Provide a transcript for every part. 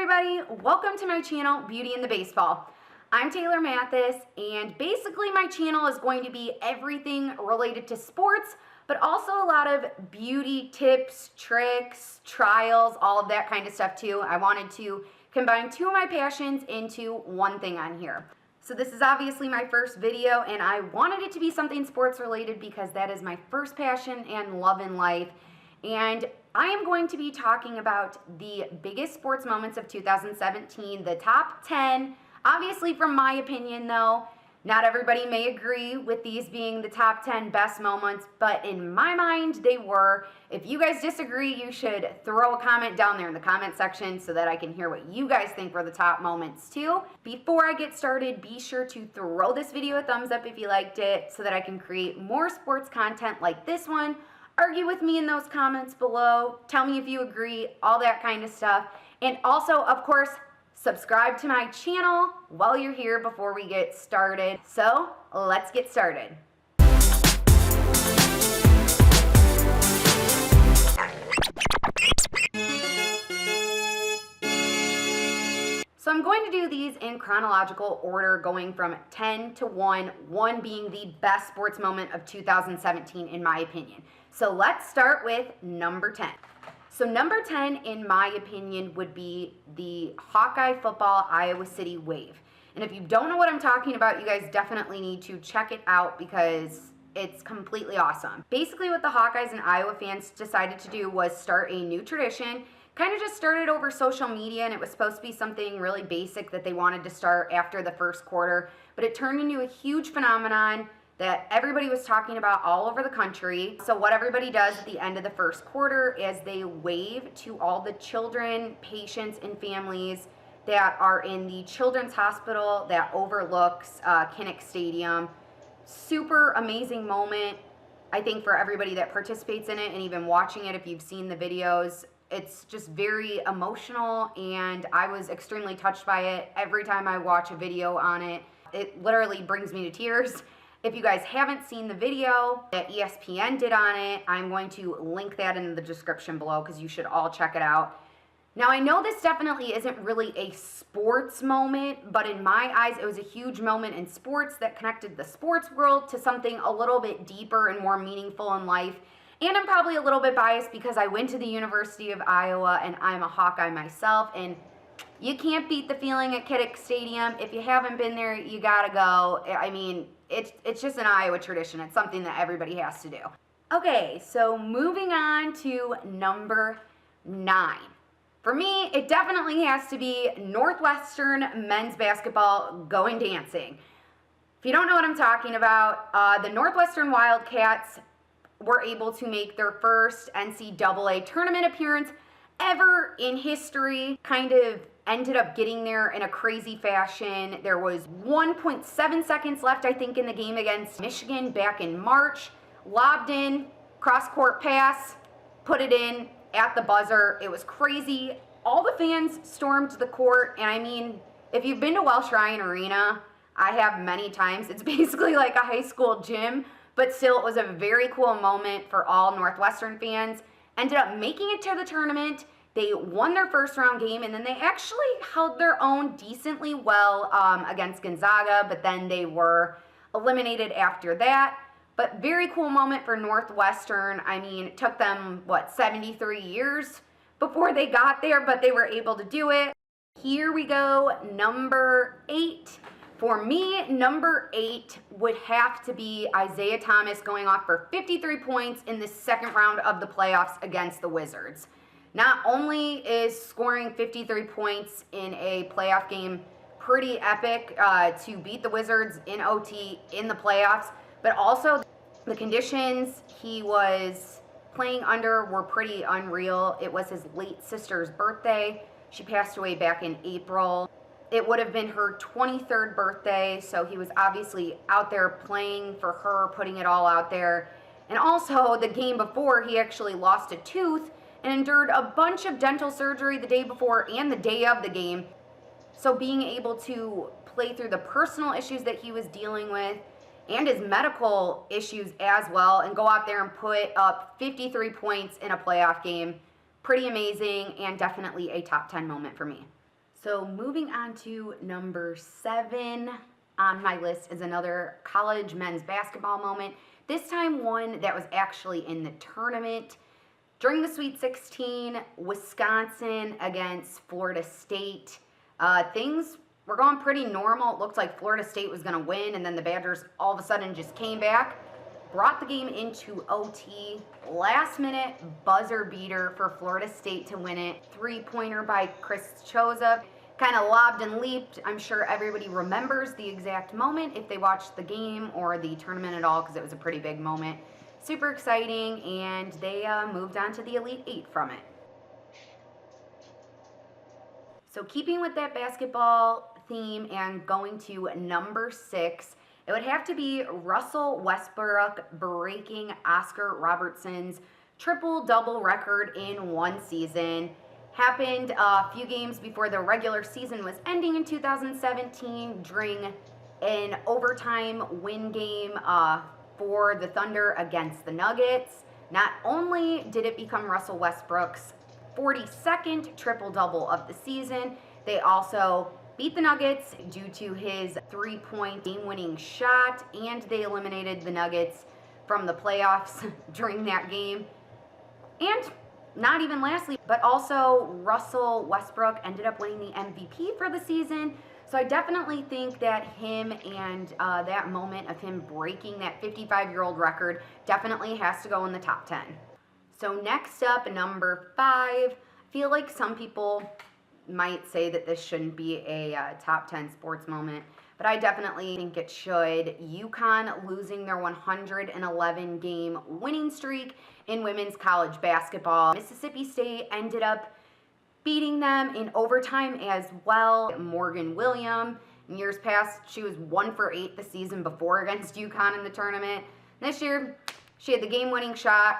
everybody, welcome to my channel, Beauty in the Baseball. I'm Taylor Mathis, and basically my channel is going to be everything related to sports, but also a lot of beauty tips, tricks, trials, all of that kind of stuff too. I wanted to combine two of my passions into one thing on here. So this is obviously my first video, and I wanted it to be something sports related because that is my first passion and love in life. And I am going to be talking about the biggest sports moments of 2017, the top 10. Obviously, from my opinion, though, not everybody may agree with these being the top 10 best moments, but in my mind, they were. If you guys disagree, you should throw a comment down there in the comment section so that I can hear what you guys think were the top moments too. Before I get started, be sure to throw this video a thumbs up if you liked it so that I can create more sports content like this one. Argue with me in those comments below. Tell me if you agree, all that kind of stuff. And also, of course, subscribe to my channel while you're here before we get started. So, let's get started. So I'm going to do these in chronological order, going from 10 to 1, 1 being the best sports moment of 2017 in my opinion. So let's start with number 10. So number 10, in my opinion, would be the Hawkeye football Iowa City wave. And if you don't know what I'm talking about, you guys definitely need to check it out because it's completely awesome. Basically what the Hawkeyes and Iowa fans decided to do was start a new tradition. Kind of just started over social media, and it was supposed to be something really basic that they wanted to start after the first quarter, but it turned into a huge phenomenon that everybody was talking about all over the country. So what everybody does at the end of the first quarter is they wave to all the children, patients, and families that are in the children's hospital that overlooks Kinnick Stadium. Super amazing moment, I think, for everybody that participates in it, and even watching it if you've seen the videos. It's just very emotional, and I was extremely touched by it. Every time I watch a video on it, it literally brings me to tears. If you guys haven't seen the video that ESPN did on it, I'm going to link that in the description below because you should all check it out. Now, I know this definitely isn't really a sports moment, but in my eyes, it was a huge moment in sports that connected the sports world to something a little bit deeper and more meaningful in life. And I'm probably a little bit biased because I went to the University of Iowa and I'm a Hawkeye myself, and you can't beat the feeling at Kinnick Stadium. If you haven't been there, you gotta go. I mean, it's just an Iowa tradition. It's something that everybody has to do. Okay, so moving on to number 9. For me, it definitely has to be Northwestern men's basketball going dancing. If you don't know what I'm talking about, the Northwestern Wildcats were able to make their first NCAA tournament appearance ever in history. Kind of ended up getting there in a crazy fashion. There was 1.7 seconds left, I think, in the game against Michigan back in March. Lobbed in, cross-court pass, put it in at the buzzer. It was crazy. All the fans stormed the court, and I mean, if you've been to Welsh Ryan Arena, I have many times. It's basically like a high school gym, but still, it was a very cool moment for all Northwestern fans. Ended up making it to the tournament. They won their first round game, and then they actually held their own decently well against Gonzaga, but then they were eliminated after that. But very cool moment for Northwestern. I mean, it took them, 73 years before they got there, but they were able to do it. Here we go, number 8. For me, number 8 would have to be Isaiah Thomas going off for 53 points in the second round of the playoffs against the Wizards. Not only is scoring 53 points in a playoff game pretty epic to beat the Wizards in OT in the playoffs, but also the conditions he was playing under were pretty unreal. It was his late sister's birthday. She passed away back in April. It would have been her 23rd birthday, so he was obviously out there playing for her, putting it all out there. And also, the game before, he actually lost a tooth and endured a bunch of dental surgery the day before and the day of the game. So being able to play through the personal issues that he was dealing with and his medical issues as well, and go out there and put up 53 points in a playoff game, pretty amazing, and definitely a top 10 moment for me. So moving on to number 7 on my list is another college men's basketball moment. This time one that was actually in the tournament. During the Sweet 16, Wisconsin against Florida State, things were going pretty normal. It looked like Florida State was going to win, and then the Badgers all of a sudden just came back, brought the game into OT. Last minute buzzer beater for Florida State to win it. 3-pointer by Chris Choza. Kind of lobbed and leaped. I'm sure everybody remembers the exact moment if they watched the game or the tournament at all, because it was a pretty big moment. Super exciting, and they moved on to the Elite Eight from it. So keeping with that basketball theme and going to number 6, it would have to be Russell Westbrook breaking Oscar Robertson's triple-double record in one season. Happened a few games before the regular season was ending in 2017 during an overtime win game for the Thunder against the Nuggets. Not only did it become Russell Westbrook's 42nd triple-double of the season, they also beat the Nuggets due to his 3-point game-winning shot, and they eliminated the Nuggets from the playoffs during that game. And not even lastly, but also Russell Westbrook ended up winning the MVP for the season. So I definitely think that him and that moment of him breaking that 55-year-old record definitely has to go in the top 10. So next up, number 5. I feel like some people might say that this shouldn't be a top 10 sports moment, but I definitely think it should. UConn losing their 111-game winning streak in women's college basketball. Mississippi State ended up beating them in overtime as well. Morgan Williams, in years past, she was 1 for 8 the season before against UConn in the tournament. This year, she had the game-winning shot,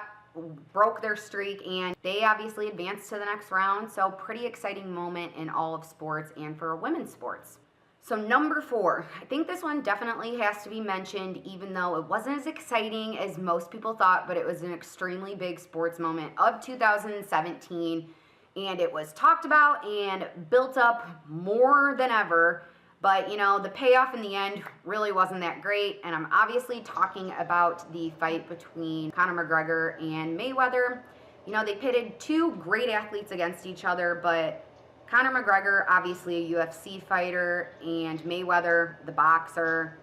broke their streak, and they obviously advanced to the next round. So pretty exciting moment in all of sports and for women's sports. So number 4, I think this one definitely has to be mentioned, even though it wasn't as exciting as most people thought, but it was an extremely big sports moment of 2017, and it was talked about and built up more than ever. But, you know, the payoff in the end really wasn't that great, and I'm obviously talking about the fight between Conor McGregor and Mayweather. You know, they pitted two great athletes against each other, but Conor McGregor, obviously a UFC fighter, and Mayweather, the boxer,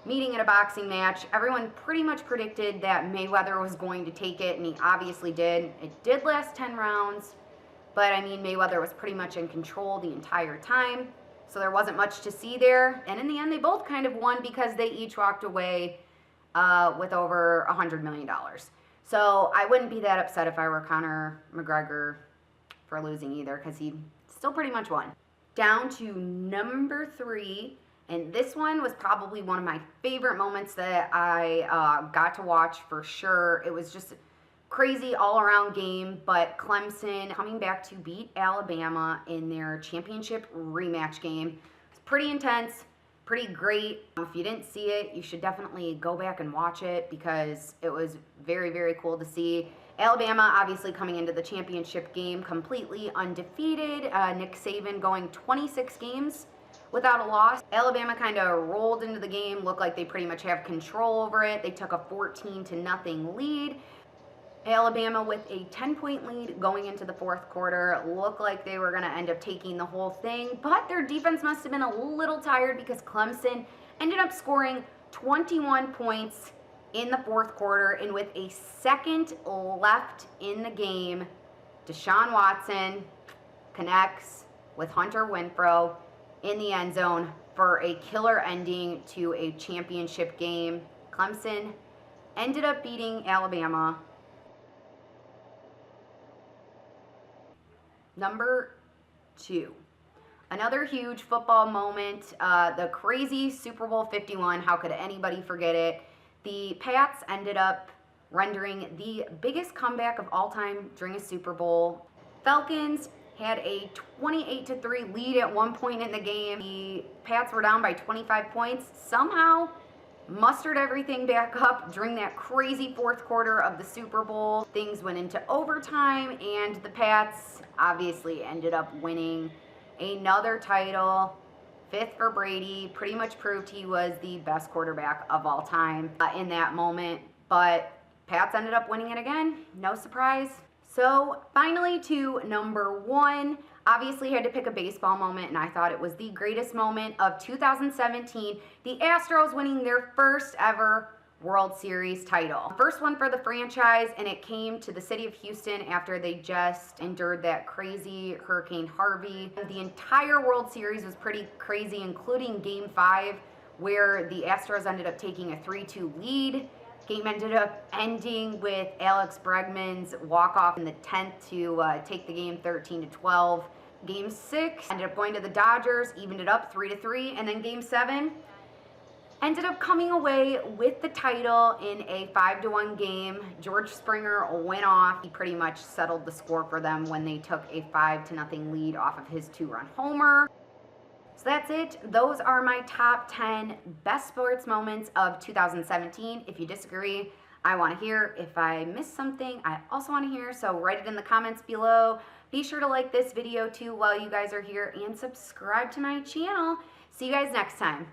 meeting at a boxing match. Everyone pretty much predicted that Mayweather was going to take it, and he obviously did. It did last 10 rounds, but I mean, Mayweather was pretty much in control the entire time, so there wasn't much to see there. And in the end, they both kind of won because they each walked away with over $100 million. So I wouldn't be that upset if I were Conor McGregor for losing either, because he still pretty much won. Down to number 3, and this one was probably one of my favorite moments that I got to watch for sure. It was just a crazy all-around game, but Clemson coming back to beat Alabama in their championship rematch game. It's pretty intense, pretty great. If you didn't see it, you should definitely go back and watch it because it was very, very cool to see. Alabama obviously coming into the championship game completely undefeated. Nick Saban going 26 games without a loss. Alabama kind of rolled into the game, looked like they pretty much have control over it. They took a 14-0 lead. Alabama with a 10-point lead going into the fourth quarter. Looked like they were going to end up taking the whole thing, but their defense must have been a little tired because Clemson ended up scoring 21 points in the fourth quarter, and with a second left in the game, Deshaun Watson connects with Hunter Renfrow in the end zone for a killer ending to a championship game. Clemson ended up beating Alabama. Number 2, another huge football moment, the crazy Super Bowl 51. How could anybody forget it? The Pats ended up rendering the biggest comeback of all time during a Super Bowl. Falcons had a 28-3 lead at one point in the game. The Pats were down by 25 points. Somehow mustered everything back up during that crazy fourth quarter of the Super Bowl. Things went into overtime, and the Pats obviously ended up winning. Another title, fifth for Brady. Pretty much proved he was the best quarterback of all time in that moment. But Pats ended up winning it again. No surprise. So finally to number one. Obviously had to pick a baseball moment, and I thought it was the greatest moment of 2017. The Astros winning their first ever World Series title. First one for the franchise, and it came to the city of Houston after they just endured that crazy Hurricane Harvey. The entire World Series was pretty crazy, including Game 5, where the Astros ended up taking a 3-2 lead. Game ended up ending with Alex Bregman's walk-off in the 10th to take the game 13-12. Game 6 ended up going to the Dodgers, evened it up 3-3, and then Game 7 ended up coming away with the title in a 5-1 game. George Springer went off. He pretty much settled the score for them when they took a 5-0 lead off of his 2-run homer. So that's it. Those are my top 10 best sports moments of 2017. If you disagree, I want to hear. If I missed something, I also want to hear. So write it in the comments below. Be sure to like this video too while you guys are here and subscribe to my channel. See you guys next time.